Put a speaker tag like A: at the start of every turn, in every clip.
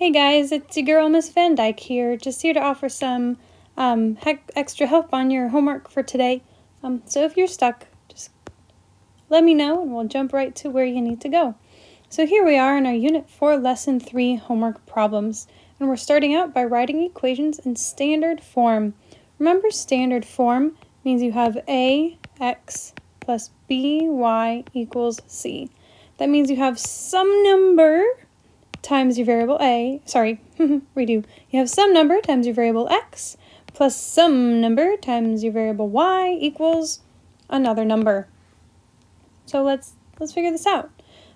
A: Hey guys, it's your girl Miss Van Dyke here, just here to offer some extra help on your homework for today. So if you're stuck, just let me know and we'll jump right to where you need to go. So here we are in our Unit 4 Lesson 3 homework problems, and we're starting out by writing equations in standard form. Remember, standard form means you have ax plus by equals c. That means you have some number times your variable redo. You have some number times your variable x plus some number times your variable y equals another number. So let's figure this out.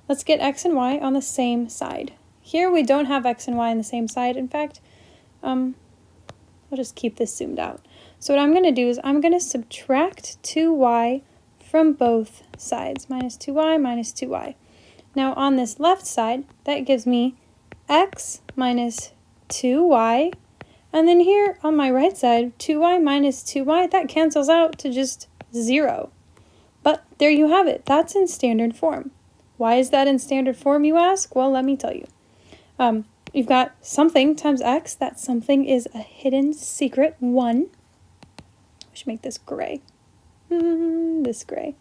A: Let's get x and y on the same side. Here we don't have x and y on the same side. In fact, I'll just keep this zoomed out. So what I'm going to do is I'm going to subtract 2y from both sides. Minus 2y minus 2y. Now on this left side, that gives me x minus 2y. And then here on my right side, 2y minus 2y, that cancels out to just 0. But there you have it. That's in standard form. Why is that in standard form, you ask? Well, let me tell you. You've got something times x. That something is a hidden secret 1. We should make this gray. This gray.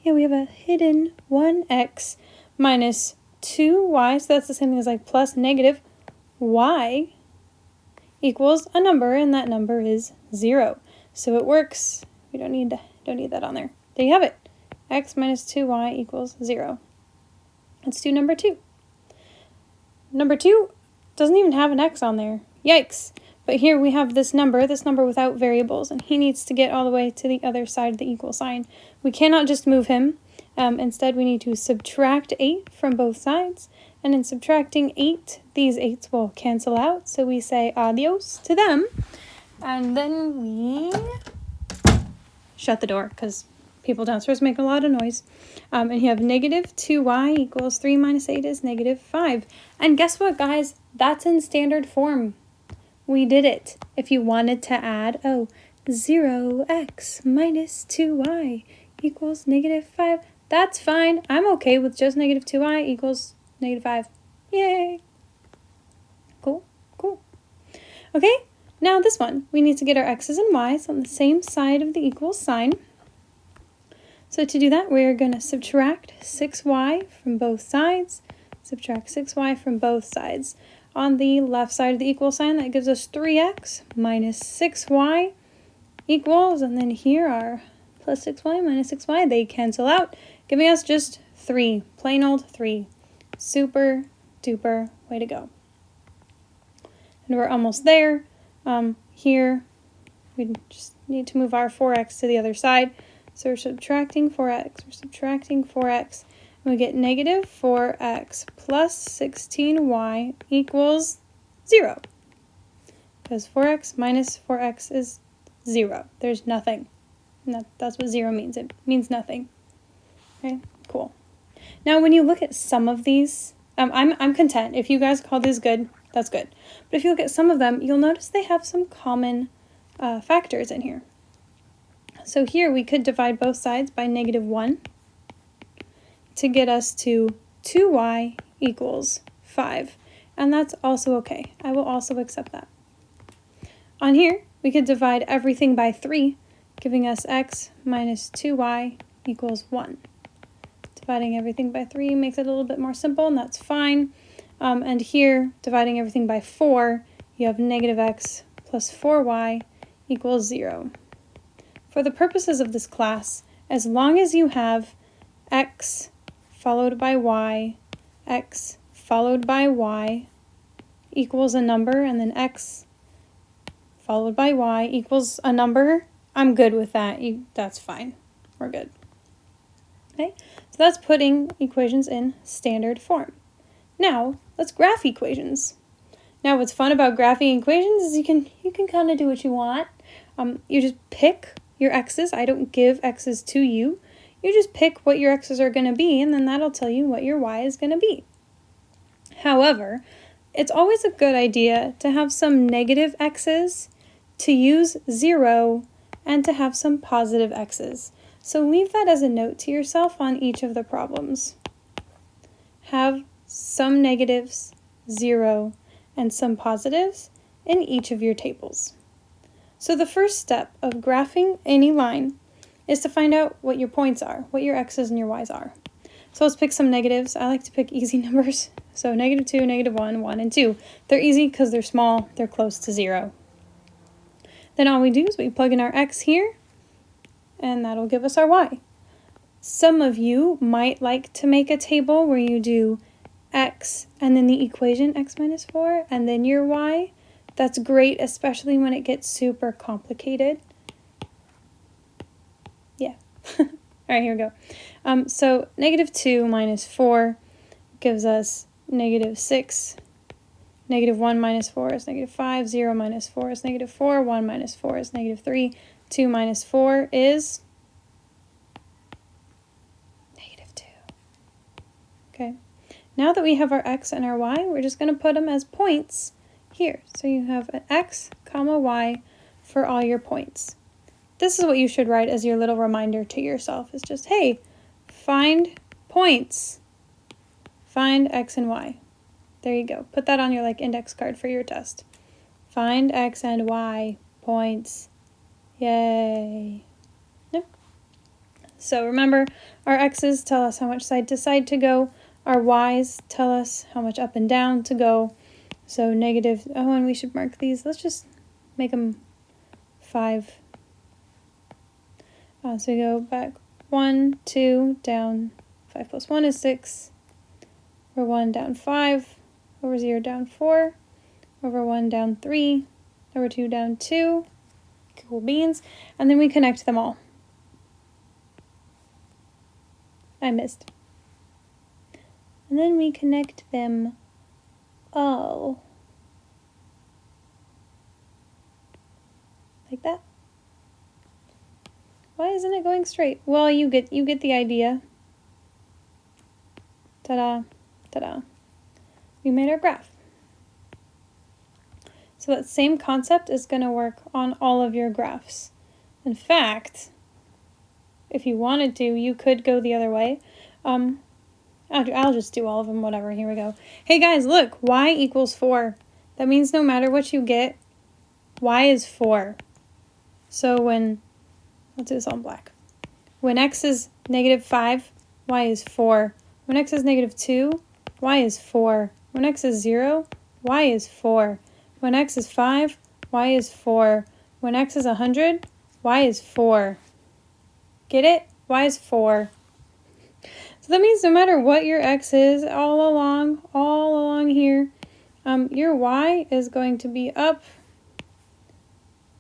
A: Yeah, we have a hidden 1x minus 2y, so that's the same thing as like plus negative y equals a number, and that number is 0. So it works. We don't need that on there. There you have it. X minus 2y equals 0. Let's do number 2. Number 2 doesn't even have an x on there. Yikes. But here we have this number without variables, and he needs to get all the way to the other side of the equal sign. We cannot just move him. Instead, we need to subtract 8 from both sides. And in subtracting 8, these 8s will cancel out. So we say adios to them. And then we shut the door because people downstairs make a lot of noise. And you have negative 2y equals 3 minus 8 is negative 5. And guess what, guys? That's in standard form. We did it. If you wanted to add, 0x minus 2y equals negative 5, that's fine. I'm okay with just negative 2y equals negative 5. Yay! Cool. Okay, now this one. We need to get our x's and y's on the same side of the equal sign. So to do that, we're going to subtract 6y from both sides. Subtract 6y from both sides. On the left side of the equal sign, that gives us 3x minus 6y equals, and then here are plus 6y minus 6y. They cancel out, giving us just 3. Plain old 3. Super duper way to go. And we're almost there. Here, we just need to move our 4x to the other side. So we're subtracting 4x. And we get negative 4x plus 16y equals 0. Because 4x minus 4x is 0. There's nothing. And that's what 0 means. It means nothing. Okay, cool. Now when you look at some of these, I'm content. If you guys call these good, that's good. But if you look at some of them, you'll notice they have some common factors in here. So here we could divide both sides by negative 1 to get us to 2y equals 5. And that's also okay. I will also accept that. On here, we could divide everything by 3, giving us x minus 2y equals 1. Dividing everything by 3 makes it a little bit more simple, and that's fine. And here, dividing everything by 4, you have negative x plus 4y equals 0. For the purposes of this class, as long as you have x followed by y, x followed by y equals a number, and then x followed by y equals a number, I'm good with that. That's fine. We're good. Okay, so that's putting equations in standard form. Now, let's graph equations. Now, what's fun about graphing equations is you can kind of do what you want. You just pick your x's. I don't give x's to you. You just pick what your x's are going to be, and then that'll tell you what your y is going to be. However, it's always a good idea to have some negative x's, to use 0, and to have some positive x's. So leave that as a note to yourself on each of the problems. Have some negatives, 0, and some positives in each of your tables. So the first step of graphing any line is to find out what your points are, what your x's and your y's are. So let's pick some negatives. I like to pick easy numbers. So -2, -1, 1, and 2. They're easy because they're small, they're close to 0. Then all we do is we plug in our x here, and that'll give us our y. Some of you might like to make a table where you do x and then the equation x minus 4 and then your y. That's great, especially when it gets super complicated. Yeah. All right, here we go. So -2 minus 4 gives us -6. -1 minus 4 is -5. 0 minus 4 is -4. 1 minus 4 is -3. 2 minus 4 is -2. Okay. Now that we have our x and our y, we're just going to put them as points here. So you have an x, comma, y for all your points. This is what you should write as your little reminder to yourself. It's just, hey, find points. Find x and y. There you go. Put that on your index card for your test. Find x and y points. Yay. Yep. So remember, our x's tell us how much side to side to go. Our y's tell us how much up and down to go. So negative, oh, and we should mark these. Let's just make them 5. So we go back 1, 2, down 5 plus 1 is 6. Over 1 down 5. Over 0 down 4. Over 1 down 3. Over 2 down 2. Cool beans. And then we connect them all. I missed. And then we connect them all. Like that. Why isn't it going straight? Well, you get the idea. Ta-da, ta-da. We made our graph. So that same concept is going to work on all of your graphs. In fact, if you wanted to, you could go the other way. I'll just do all of them, whatever. Here we go. Hey guys, look, y equals 4. That means no matter what you get, y is 4. So let's do this all in black. When x is -5, y is 4. When x is -2, y is 4. When x is 0, y is 4. When x is 5, y is 4. When x is 100, y is 4. Get it? Y is 4. So that means no matter what your x is, all along here, your y is going to be up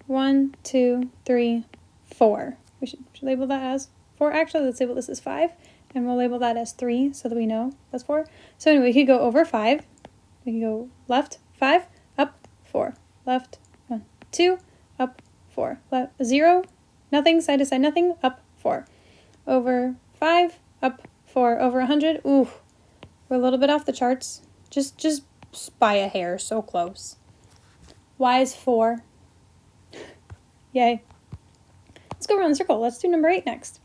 A: 1, 2, 3, 4. We should label that as 4. Actually, let's label this as 5, and we'll label that as 3 so that we know that's 4. So anyway, we could go over 5. We can go left 5, up 4. Left 1, 2, up 4. Left 0, nothing, side to side, nothing, up 4. Over 5, up 4. Over 100, ooh, we're a little bit off the charts. Just by a hair, so close. Y is 4. Yay. Let's go around the circle. Let's do number 8 next.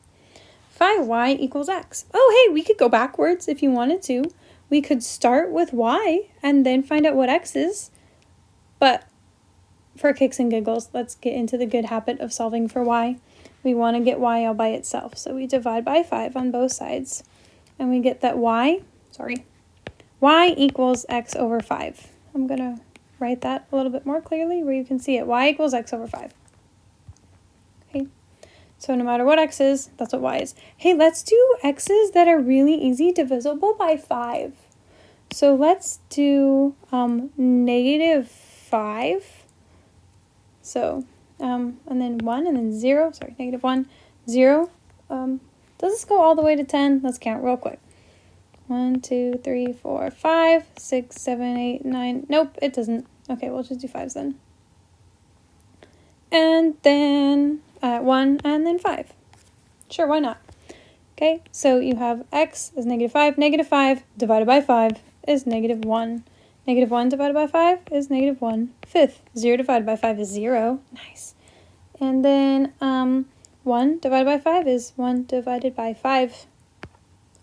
A: 5y equals x. Oh, hey, we could go backwards if you wanted to. We could start with y and then find out what x is. But for kicks and giggles, let's get into the good habit of solving for y. We want to get y all by itself. So we divide by 5 on both sides. And we get that y equals x over 5. I'm going to write that a little bit more clearly where you can see it. Y equals x over 5. Okay, so no matter what x is, that's what y is. Hey, let's do x's that are really easy, divisible by 5. So let's do -5. So, and then 1, and then 0. Sorry, -1, 0. Does this go all the way to 10? Let's count real quick. 1, 2, 3, 4, 5, 6, 7, 8, 9. Nope, it doesn't. Okay, we'll just do 5s then. And then 1, and then 5. Sure, why not? Okay, so you have x is -5. -5 divided by 5 is -1. -1 divided by 5 is -1/5. 0 divided by 5 is 0. Nice. And then 1 divided by 5 is 1 divided by 5.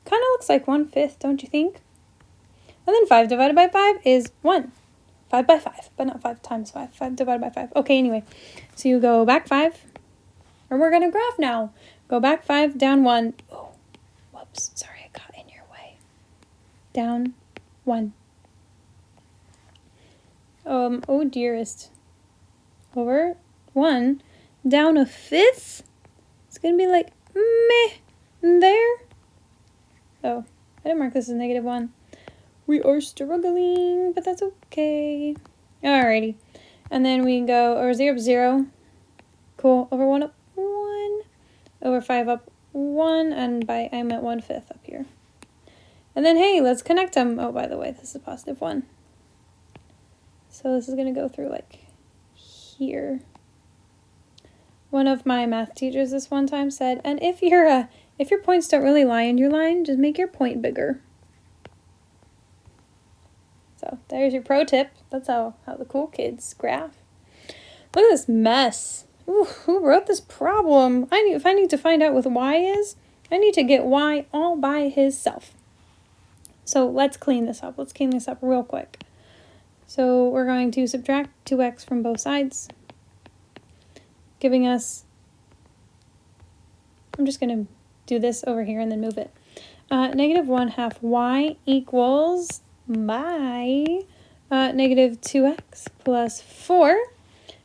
A: Kind of looks like 1/5, don't you think? And then 5 divided by 5 is 1. 5 by 5, but not 5 times 5. 5 divided by 5. Okay, anyway. So you go back 5. Or we're going to graph now. Go back 5, down 1. Oh, whoops. Sorry, I got in your way. Down 1. Oh dearest. Over 1. Down a 5th. It's going to be like, meh, there. Oh, I didn't mark this as -1. We are struggling, but that's okay. Alrighty. And then we go over 0 up 0. Cool. Over 1 up 1. Over 5 up 1. And by I meant 1/5 up here. And then, hey, let's connect them. Oh, by the way, this is +1. So this is going to go through like here. One of my math teachers this one time said, and if your points don't really lie in your line, just make your point bigger. So there's your pro tip. That's how the cool kids graph. Look at this mess. Ooh, who wrote this problem? If I need to find out what y is, I need to get y all by himself. So let's clean this up. Let's clean this up real quick. So we're going to subtract 2x from both sides, giving us, I'm just going to do this over here and then move it. -1/2 y equals by -2x plus 4.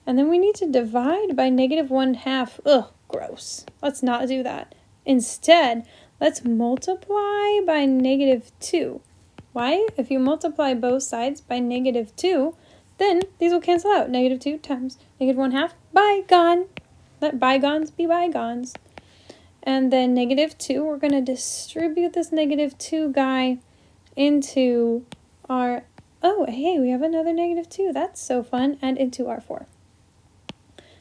A: And then we need to divide by -1/2. Ugh, gross. Let's not do that. Instead, let's multiply by -2. Why? If you multiply both sides by -2, then these will cancel out. -2 times -1/2. Bygone. Let bygones be bygones. And then -2, we're going to distribute this -2 guy into our, oh, hey, we have another -2. That's so fun. And into our 4.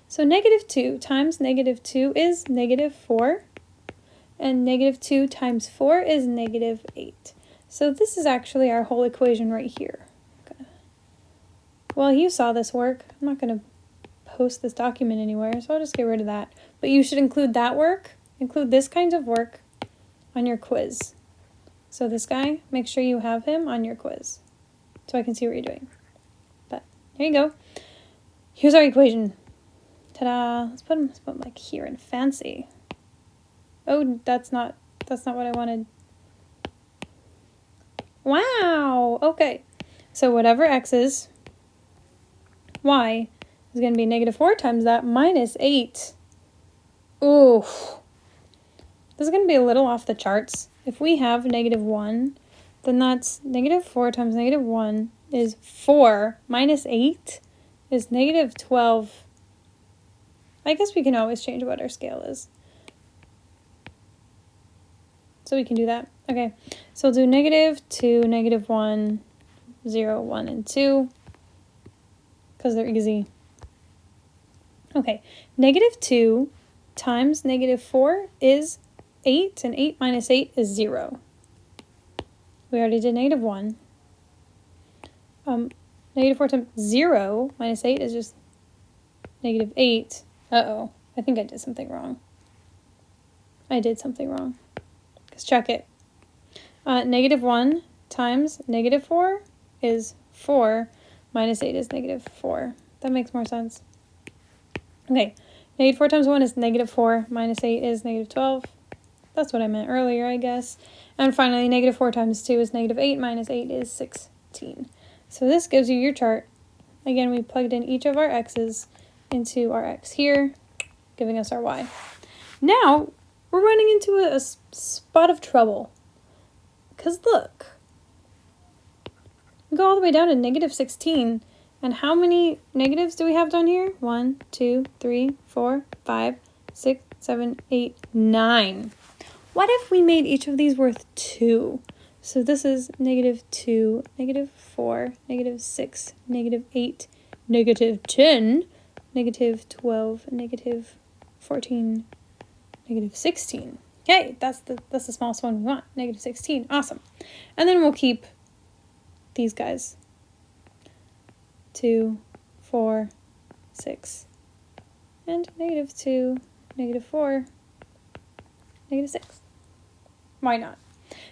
A: So -2 times -2 is -4. And -2 times 4 is -8. So this is actually our whole equation right here. Okay. Well, you saw this work. I'm not going to post this document anywhere, so I'll just get rid of that. But you should include that work, include this kind of work on your quiz. So this guy, make sure you have him on your quiz so I can see what you're doing. But here you go. Here's our equation. Ta-da! Let's put him like here and fancy. Oh, that's not what I wanted. Wow! Okay. So whatever x is, y is going to be -4 times that minus 8. Ooh. This is going to be a little off the charts. If we have -1, then that's -4 times -1 is 4 minus 8 is -12. I guess we can always change what our scale is. So we can do that. Okay, so we'll do -2, -1, 0, 1, and 2, because they're easy. Okay, -2 times -4 is 8, and 8 minus 8 is 0. We already did -1. -4 times 0 minus 8 is just -8. Uh-oh, I think I did something wrong. I did something wrong. Let's check it. -1 times -4 is 4, minus 8 is -4. That makes more sense. Okay, -4 times 1 is -4, minus 8 is -12. That's what I meant earlier, I guess. And finally, -4 times 2 is -8, minus 8 is 16. So this gives you your chart. Again, we plugged in each of our x's into our x here, giving us our y. Now, we're running into a spot of trouble. Because look, we go all the way down to -16. And how many negatives do we have down here? 1, 2, 3, 4, 5, 6, 7, 8, 9. What if we made each of these worth 2? So this is -2, -4, -6, -8, -10, -12, -14, -16. Okay, that's the smallest one we want, -16. Awesome. And then we'll keep these guys. 2, 4, 6, and -2, -4, -6. Why not?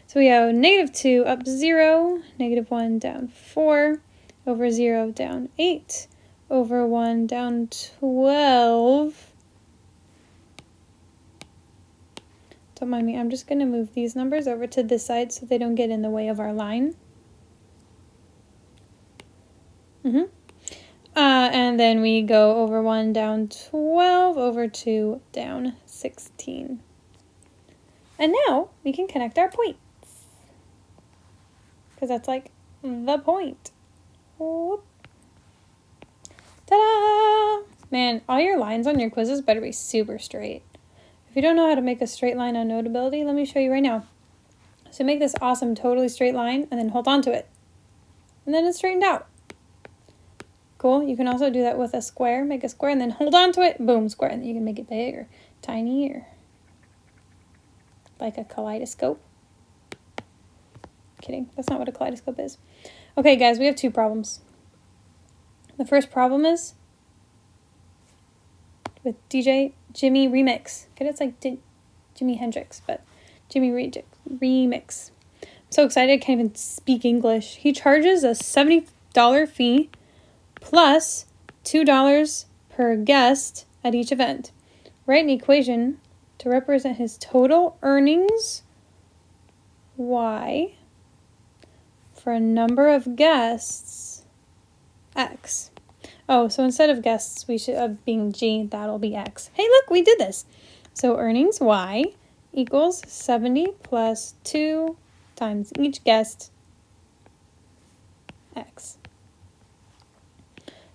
A: So we have -2 up 0, -1 down 4, over 0 down 8, over 1 down 12. Don't mind me, I'm just going to move these numbers over to this side so they don't get in the way of our line. And then we go over 1 down 12, over 2 down 16. And now we can connect our points. Because that's like the point. Whoop. Ta-da! Man, all your lines on your quizzes better be super straight. If you don't know how to make a straight line on Notability, let me show you right now. So make this awesome, totally straight line and then hold on to it. And then it's straightened out. Cool. You can also do that with a square. Make a square and then hold on to it. Boom, square. And then you can make it big or tiny or like a kaleidoscope. Kidding. That's not what a kaleidoscope is. Okay, guys, we have 2 problems. The first problem is with DJ Jimmy Remix. Okay, it's like Jimi Hendrix, but Jimmy Remix. I'm so excited I can't even speak English. He charges a $70 fee plus $2 per guest at each event. Write an equation to represent his total earnings, Y, for a number of guests, X. Oh, so instead of guests, we should being G, that'll be X. Hey, look, we did this. So earnings Y equals 70 plus 2 times each guest, X.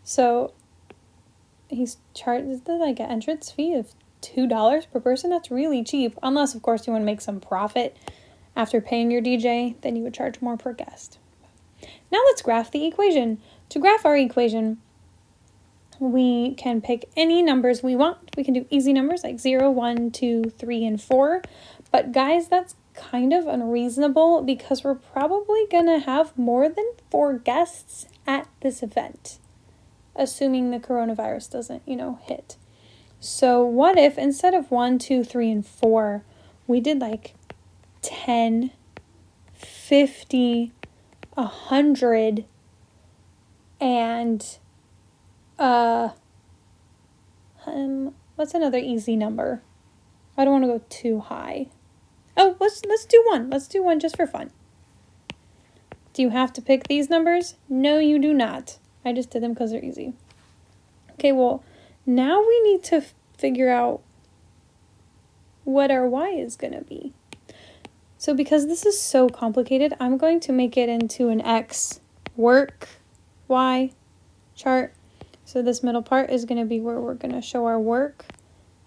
A: So he's charged like an entrance fee of $2 per person. That's really cheap. Unless, of course, you want to make some profit after paying your DJ, then you would charge more per guest. Now let's graph the equation. To graph our equation, we can pick any numbers we want. We can do easy numbers like 0, 1, 2, 3, and 4. But guys, that's kind of unreasonable because we're probably going to have more than 4 guests at this event, assuming the coronavirus doesn't, hit. So what if instead of 1, 2, 3, and 4, we did like 10, 50, 100, and what's another easy number? I don't want to go too high. Oh, let's do 1. Let's do 1 just for fun. Do you have to pick these numbers? No, you do not. I just did them because they're easy. Okay, well, now we need to figure out what our Y is going to be. So because this is so complicated, I'm going to make it into an X work Y chart. So this middle part is going to be where we're going to show our work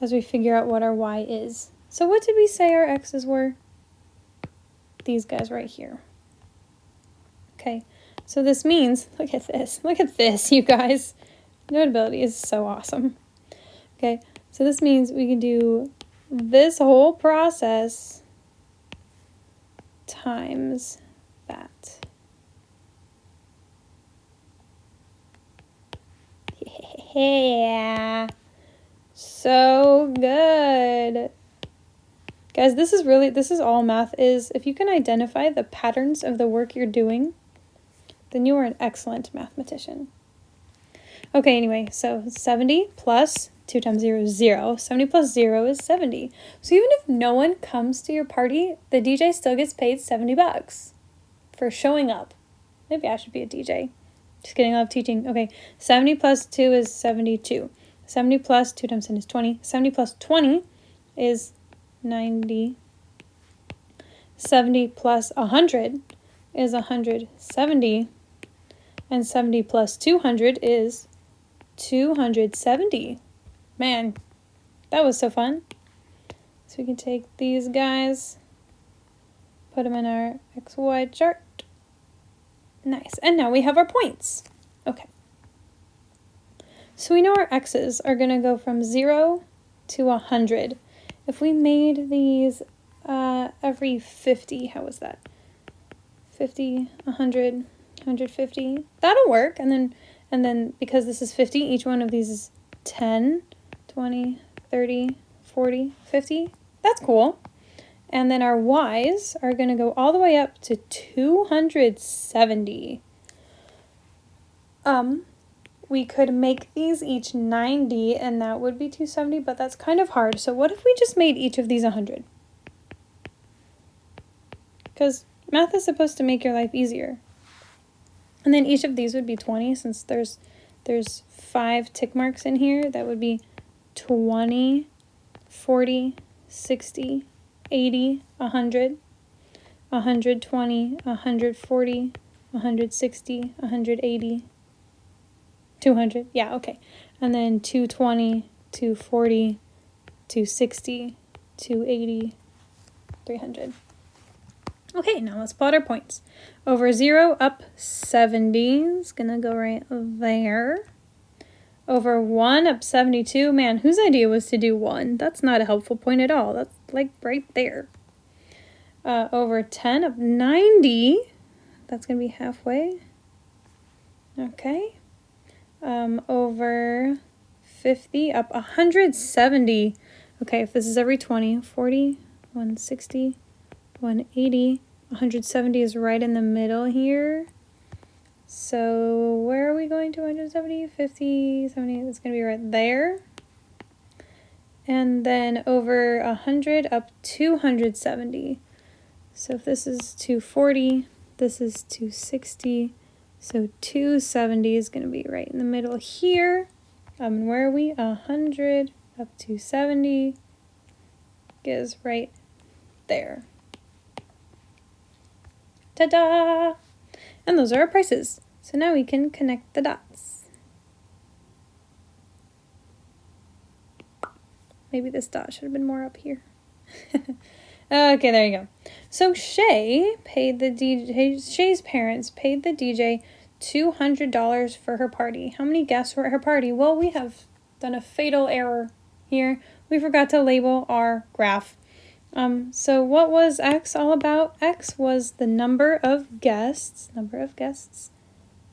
A: as we figure out what our Y is. So what did we say our X's were? These guys right here. Okay, so this means, look at this, you guys. Notability is so awesome. Okay, so this means we can do this whole process times that. Yeah, so good. Guys, this is all math is. If you can identify the patterns of the work you're doing, then you are an excellent mathematician. Okay, anyway, so 70 plus 2 times 0 is 0. 70 plus 0 is 70. So even if no one comes to your party, the DJ still gets paid $70 for showing up. Maybe I should be a DJ. Just kidding, I love teaching. Okay, 70 plus 2 is 72. 70 plus 2 times 10 is 20. 70 plus 20 is 90. 70 plus 100 is 170. And 70 plus 200 is 270. Man, that was so fun. So we can take these guys, put them in our XY chart. Nice. And now we have our points. Okay. So we know our X's are going to go from 0 to 100. If we made these every 50, how was that? 50, 100, 150. That'll work. And then because this is 50, each one of these is 10, 20, 30, 40, 50. That's cool. And then our Y's are going to go all the way up to 270. we could make these each 90, and that would be 270, but that's kind of hard. So what if we just made each of these 100? Because math is supposed to make your life easier. And then each of these would be 20, since there's 5 tick marks in here. That would be 20, 40, 60, 80, 100, 120, 140, 160, 180, 200. Yeah, okay. And then 220, 240, 260, 280, 300. Okay, now let's plot our points. Over 0, up 70 is going to go right there. Over 1, up 72. Man, whose idea was to do 1? That's not a helpful point at all. That's like right there. Over 10, up 90. That's going to be halfway. Okay. Over 50, up 170. Okay, if this is every 20, 40, 160, 180, 170 is right in the middle here. So where are we going to? 170, 50, 70, it's going to be right there. And then over 100, up 270. So if this is 240, this is 260, so 270 is going to be right in the middle here. And where are we? 100 up 270 is right there. Ta-da! And those are our prices. So now we can connect the dots. Maybe this dot should have been more up here. Okay, there you go. So Shay's parents paid the DJ $200 for her party. How many guests were at her party? Well, we have done a fatal error here. We forgot to label our graph. So what was X all about? X was the number of guests,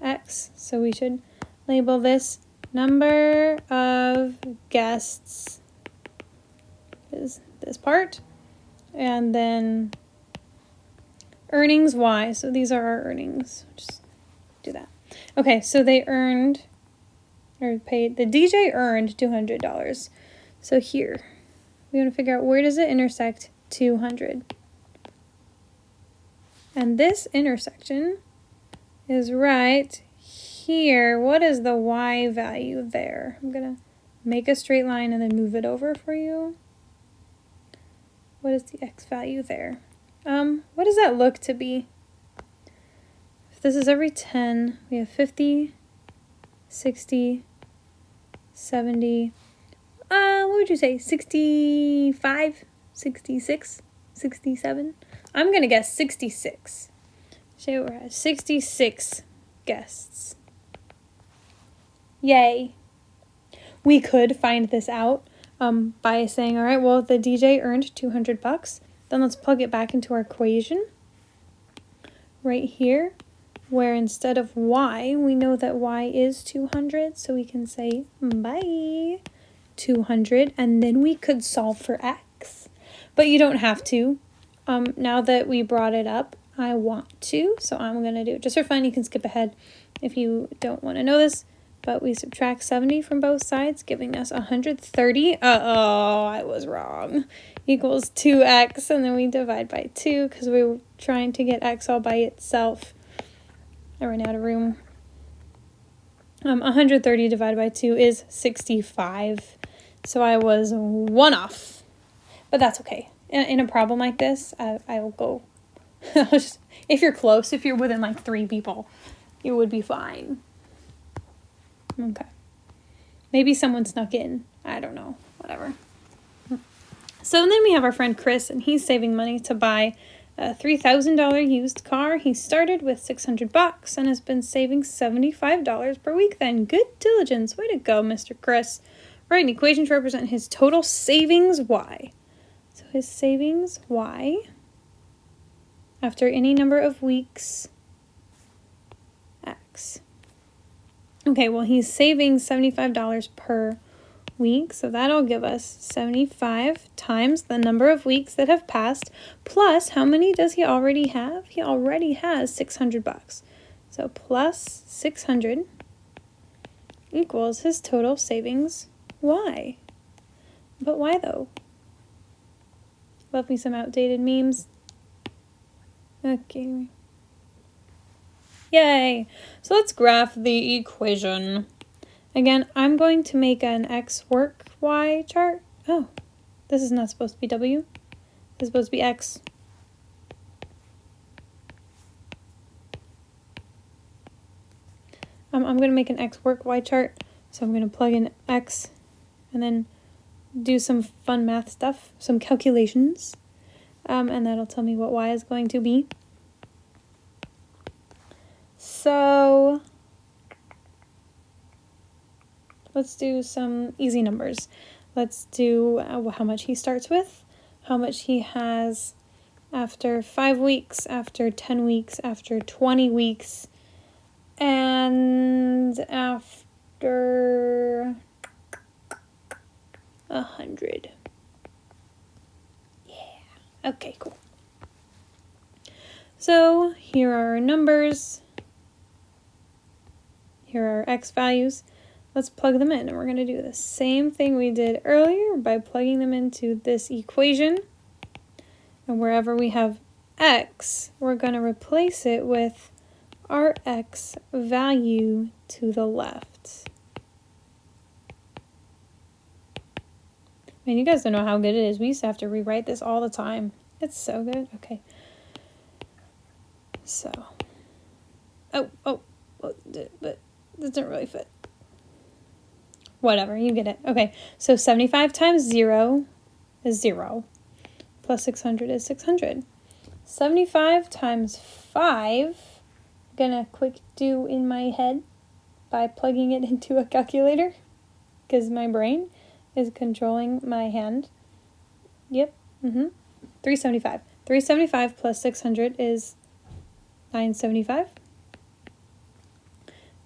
A: X. So we should label this number of guests is this part. And then earnings Y. So these are our earnings. Just do that. Okay, so they earned, or paid, the DJ earned $200. So here, we want to figure out where does it intersect 200. And this intersection is right here. What is the Y value there? I'm going to make a straight line and then move it over for you. What is the X value there? What does that look to be? If this is every 10, we have 50, 60, 70, what would you say, 65, 66, 67? I'm going to guess 66. So we're at 66 guests. Yay. We could find this out by saying, all right, well, the DJ earned $200. Then let's plug it back into our equation right here, where instead of Y, we know that Y is 200. So we can say, bye, 200. And then we could solve for X. But you don't have to. Now that we brought it up, I want to. So I'm going to do it just for fun. You can skip ahead if you don't want to know this. But we subtract 70 from both sides, giving us 130. Uh-oh, I was wrong. Equals 2x, and then we divide by 2 because we were trying to get x all by itself. I ran out of room. 130 divided by 2 is 65. So I was 1 off. But that's okay. In a problem like this, I will go. If you're close, if you're within like 3 people, you would be fine. Okay. Maybe someone snuck in. I don't know. Whatever. So then we have our friend Chris, and he's saving money to buy a $3,000 used car. He started with $600 and has been saving $75 per week then. Good diligence. Way to go, Mr. Chris. Write an equation to represent his total savings Y. So his savings Y, after any number of weeks, X. Okay, well, he's saving $75 per week, so that'll give us 75 times the number of weeks that have passed, plus how many does he already have? He already has $600. So plus 600 equals his total savings y. But why though? Love me some outdated memes. Okay. Yay! So let's graph the equation. Again, I'm going to make an x work y chart. Oh, this is not supposed to be w. This is supposed to be x. I'm going to make an x work y chart. So I'm going to plug in x and then do some fun math stuff, some calculations. And that'll tell me what y is going to be. So let's do some easy numbers. Let's do how much he starts with, how much he has after 5 weeks, after 10 weeks, after 20 weeks, and after 100. Yeah. Okay, cool. So here are our numbers. Here are our x values. Let's plug them in, and we're going to do the same thing we did earlier by plugging them into this equation. And wherever we have x, we're going to replace it with our x value to the left. Man, you guys don't know how good it is. We used to have to rewrite this all the time. It's so good. Okay. So, but it doesn't really fit. Whatever, you get it. Okay, so 75 times 0 is 0. Plus 600 is 600. 75 times 5, I'm gonna quick do in my head by plugging it into a calculator because my brain is controlling my hand. Yep, 375. 375 plus 600 is 975.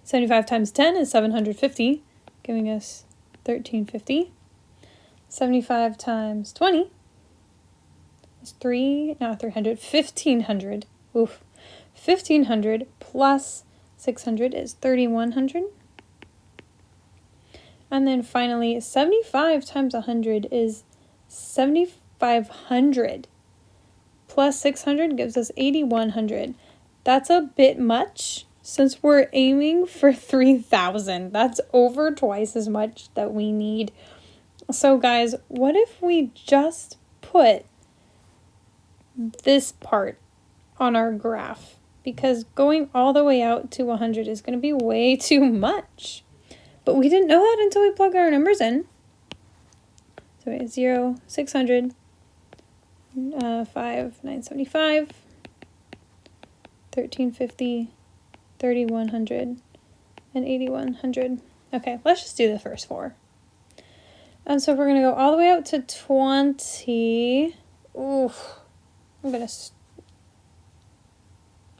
A: 75 times 10 is 750. Giving us 1350. 75 times 20 is 300, 1500. Oof. 1500 plus 600 is 3100. And then finally, 75 times 100 is 7500. Plus 600 gives us 8100. That's a bit much. Since we're aiming for 3,000, that's over twice as much that we need. So guys, what if we just put this part on our graph? Because going all the way out to 100 is going to be way too much. But we didn't know that until we plugged our numbers in. So we have 0, 600, 5, 975, 1350, 3,100, and 8,100. Okay, let's just do the first 4. So we're going to go all the way out to 20. Oof. I guess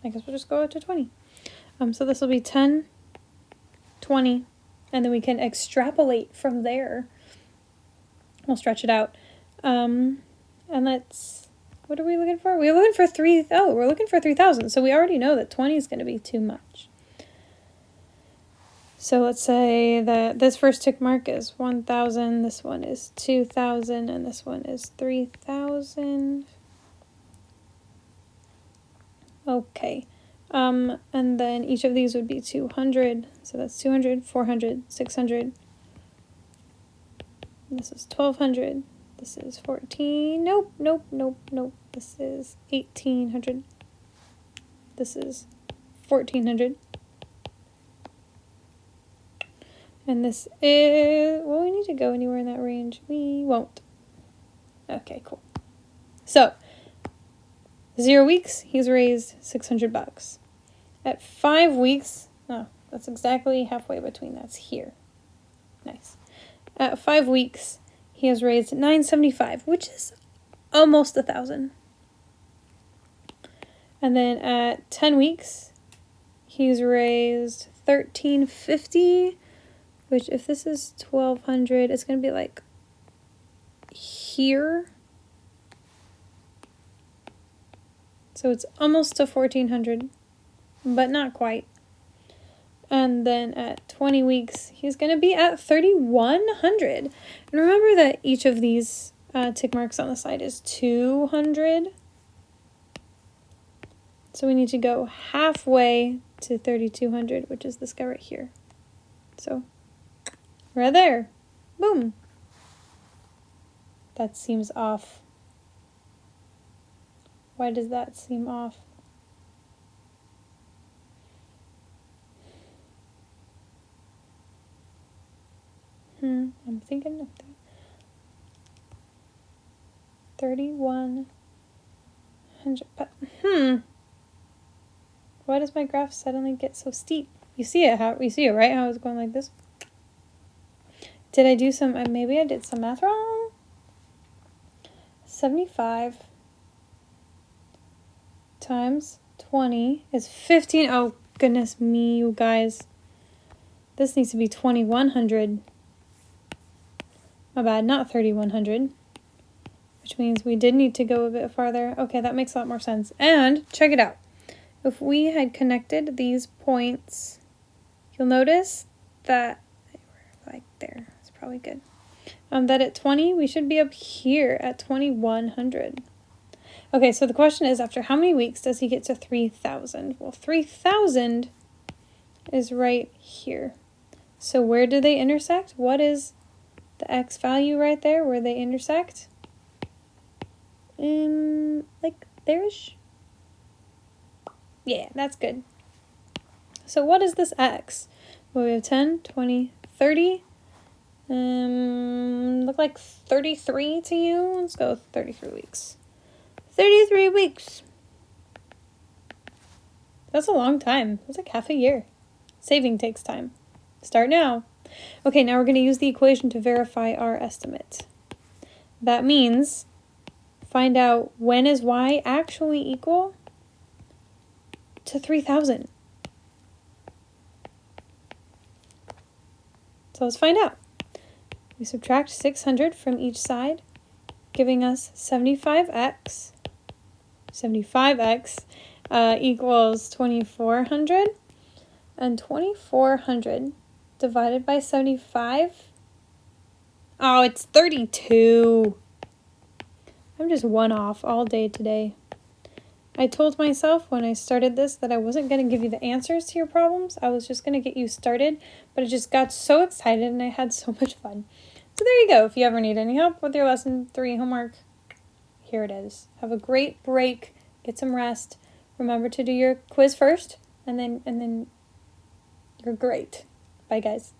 A: we'll just go out to 20. So this will be 10, 20, and then we can extrapolate from there. We'll stretch it out. And let's... What are we looking for? We're looking for 3,000. So we already know that 20 is going to be too much. So let's say that this first tick mark is 1,000, this one is 2,000, and this one is 3,000. Okay. And then each of these would be 200. So that's 200, 400, 600. This is 1,200. This is 14. Nope. This is 1,800. This is 1,400. And this is, well, we need to go anywhere in that range. We won't. Okay, cool. So, 0 weeks, he's raised $600. At 5 weeks, oh, that's exactly halfway between. That's here. Nice. At 5 weeks, he has raised $975, which is almost 1,000. And then at 10 weeks, he's raised $1,350, which if this is 1,200, it's going to be like here. So it's almost to 1,400, but not quite. And then at 20 weeks, he's going to be at 3,100. And remember that each of these tick marks on the side is 200. So we need to go halfway to 3,200, which is this guy right here. So right there. Boom. That seems off. Why does that seem off? I'm thinking of that. 3,100. But, why does my graph suddenly get so steep? You see it, right? How it's going like this. Did I do some, maybe I did some math wrong? 75 times 20 is 15. Oh, goodness me, you guys. This needs to be 2,100. My bad, not 3,100. Which means we did need to go a bit farther. Okay, that makes a lot more sense. And check it out. If we had connected these points, you'll notice that they were like there. It's probably good. That at 20, we should be up here at 2,100. Okay, so the question is, after how many weeks does he get to 3,000? Well, 3,000 is right here. So where do they intersect? What is the X value right there where they intersect? Like there-ish. Yeah, that's good. So what is this X? Well, we have 10, 20, 30. Look like 33 to you. Let's go 33 weeks. 33 weeks. That's a long time. That's like half a year. Saving takes time. Start now. Okay, now we're going to use the equation to verify our estimate. That means find out when is y actually equal to 3,000. So let's find out. We subtract 600 from each side, giving us 75x. 75x equals 2,400. And 2,400 divided by 75. Oh, it's 32. I'm just one off all day today. I told myself when I started this that I wasn't going to give you the answers to your problems. I was just going to get you started, but I just got so excited and I had so much fun. So there you go. If you ever need any help with your lesson 3 homework, here it is. Have a great break. Get some rest. Remember to do your quiz first, and then you're great. Bye, guys.